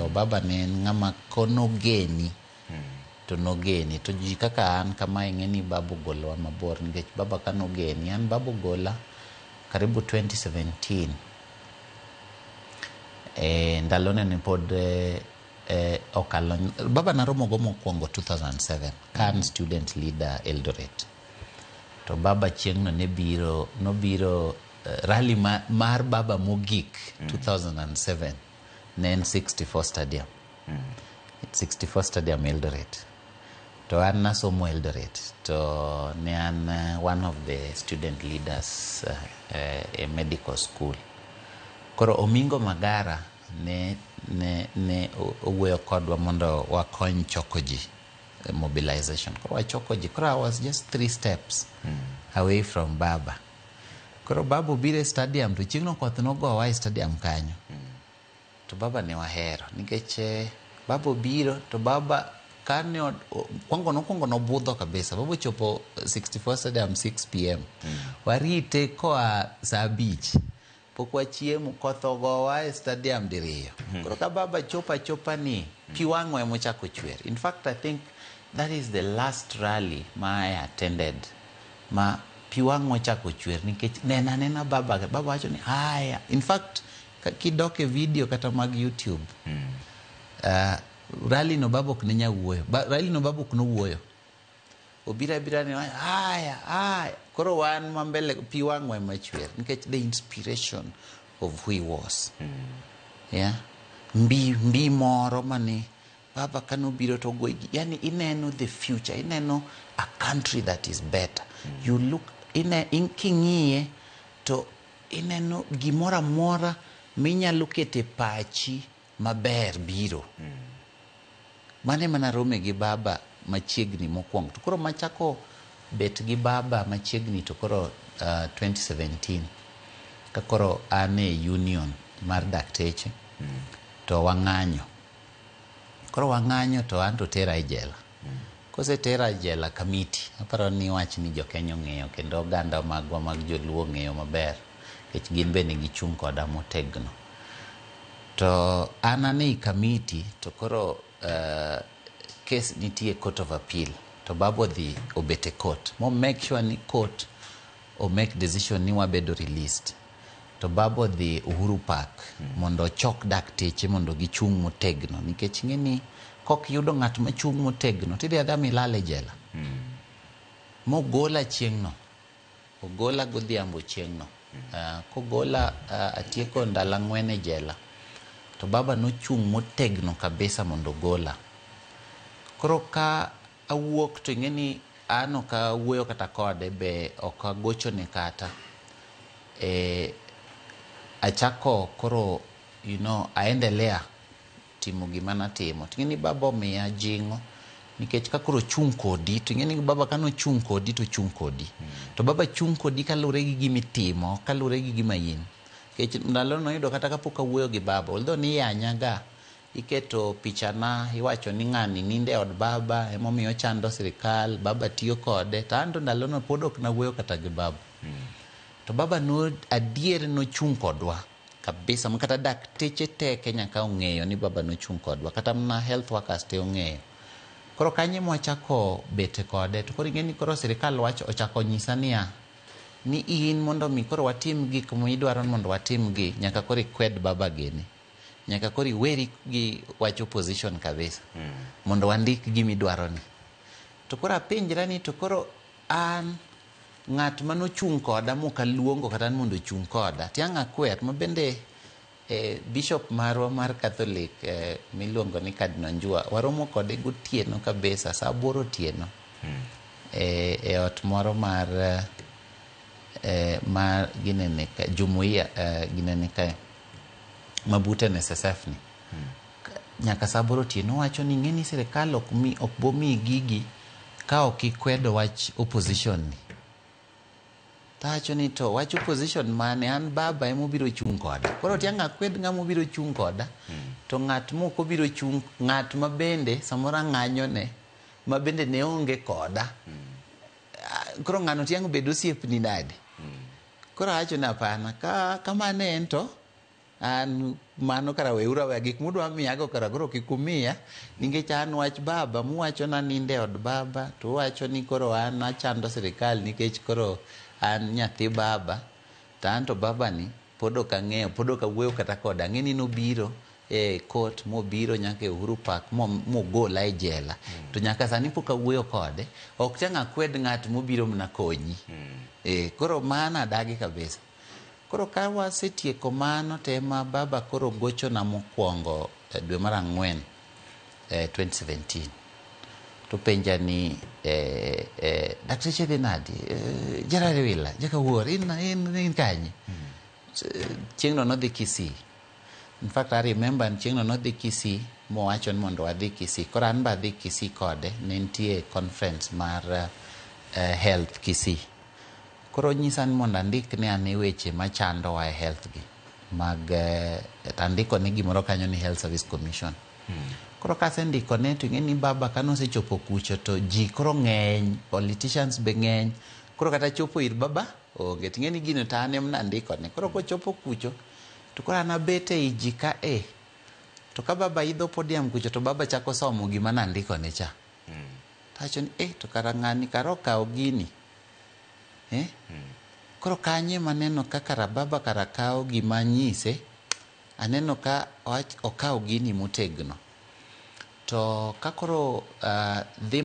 to baba ne ng'ama konogeni to nogeni to ji kaka an kama ing'eni babu golwa mabor nikech baba kanogeni an babu gola karibu 2017 ndalone ni pod okalo baba naromo go mokwongo 2007 kan student leader Eldoret to baba chieng'no nobiro rally mar baba mogik 2007 ne en 64 stadium 64 stadium Eldoret to an nasomo Eldoret to ne an one of the student leaders a medical school koro Omingo Magara ne owuoyo kodwa mondo wakony choko ji mobilization koro wachoko ji koro I was just 3 steps away from baba koro baba bire stadium to chieng'no koth nogowa e stadium kanyo to baba ne wahero nikech baba biro to baba kane nokwongo nobudho kabisa baba chopo 64 stadium 6 pm warite koa saa 5 pok wachiemo koth ogowa e stadium diriyo koro ka baba chopa ni pi wang'o emochako chwer. In fact I think that is the last rally ma I attended ma pi wang'o chako chwer nikech nena baba wacho ni haya. In fact kidoke video kata mag YouTube rally no baba ok nenya wuoyo rally no baba ok no wuoyo obira ni haya koro wan mambele pi wang'o emachwer nikech the inspiration of who he was yeah mbi moro mane baba kanobiro to goigi yani ineno the future ineno a country that is better you look king'iye to ineno gimora mora minyalo kete pachi maber biro mane mana rome gi baba machiegni mokwongo to koro machako bet gi baba machiegni to koro 2017 ka koro ane union mar dakteche to wang'anyo to an to tera e jela kose tera e jela kamiti aparo ni wach ni jo Kenya ng'eyo kendo oganda magwa mag joluo ng'eyo maber kech gin bende gichung' koda motegno to an ane kamiti to koro case nitie court of appeal to babo dhi obete court mo make sure ni court o make decision ni wabedo released to babo dhi Uhuru Park mondo chok dakteche mondo gichung' motegno nikech ng'eni kok yudo ng'at machung' motegno tidhi adha milale jela mogola chieng'no ogola godhiambo chieng'no kogola atieko ndala 4 e jela to baba nochung' motegno kabisa mondo gola koro ka awuok to ng'eni an ok awuoyo kata kode be ok agochone kata achako koro aendelea timo gima natimo ting'eni baba omiya jing'o nikech ka koro chung' kodi to ng'eni baba kano chung' kodi to chung' kodi to baba chung' kodi kalure gi gimitimo kalure gi gima in nikech ndalo no yudo kata kapok awuoyo gi baba although ni yanyaga iketo pichana iwacho ni ng'ani ninde od baba emomiyo chando sirikal baba tiyo kode to ando ndalo no pod ok nawuoyo kata gi baba to baba no adier no chung' kodwa kabisa kata dakteche te Kenya ka ong'eyo ni baba no chung' kodwa kata mna health workers te ong'eyo koro kanye mwachako bete kode to koro ing'eni koro sirikal wacho ochako nyisa ni in mondo mi koro watim gik midwaro mondo watim gi nyaka koro ikwed baba gini nyaka koro iweri gi wacho position kabisa mondo wandik gimidwaro ni to koro apenjra ni to koro an ng'at mano chung' koda mokaluongo kata mondo chung' koda tiang' akwet mabende bishop marwa mar Catholic miluongo ni Cardinal Njua waromo kode gotieno kabisa saa 8 otieno e ot moro mar ginene ka jumuiya ginene ka mabute NSSF ni nyaka saa 8 otieno wacho ni ng'eni sirikal ok bomi gigi ka ok ikwedo wach opposition ni tacho ni to wach opposition mane an baba emobiro chung' koda koro tiang' akwed ng'amo biro chung' koda to ng'at moko biro chung' ng'at mabende samora ng'anyone mabende ne onge koda koro ng'ano tiang' bedo osiepni nade koro acho na pana ka kamane ento an mano kara weura we gik mudwa miyago kara koro kikumiya nikech an wach baba muwacho na ninde od baba to wacho ni koro an achando sirikal nikech koro an nyathi baba tanto baba ni pod ok ang'eyo pod ok awuoyo kata koda ng'eni nobiro e court mobiro nyaka e Uhuru Park mogola e jela to nyaka sani pok awuoyo kode ok chang akwed ng'at mobiro mna konyi koro mana dagi kabisa koro ka wasetieko mano tema baba koro gocho na mokwongo dwe mar ang'wen 2017 to penja ni dakteche dhi nadi jarare wila jaka wuor in kanye chieng'no nodhi Kisii. In fact, I remember chieng'no nodhi Kisii mowacho ni mondo wadhi Kisii. Koro an ba dhi Kisii kode ne nitie conference mar health Kisii. Koro nyisa ni mondo andik ne ane weche machando wa health gi mag andiko ne gimoro kanyo ni Health Service Commission. Koro kasendiko ne to ing'eni baba kanosechopo kucho to ji koro ng'eny, politicians be ng'eny. Koro kata chopo ir baba onge ting'eni gino ta an emna andiko ne. Koro kochopo kucho to koro anabete i ji ka to ka baba idho podium kucho to baba chako somo gima nandiko ne cha. Tacho ni to kara ng'ani kara okawo gini. Koro kanye maneno ka kara baba kara kawo gima nyise aneno ka okawo gini motegno. To ka koro dhi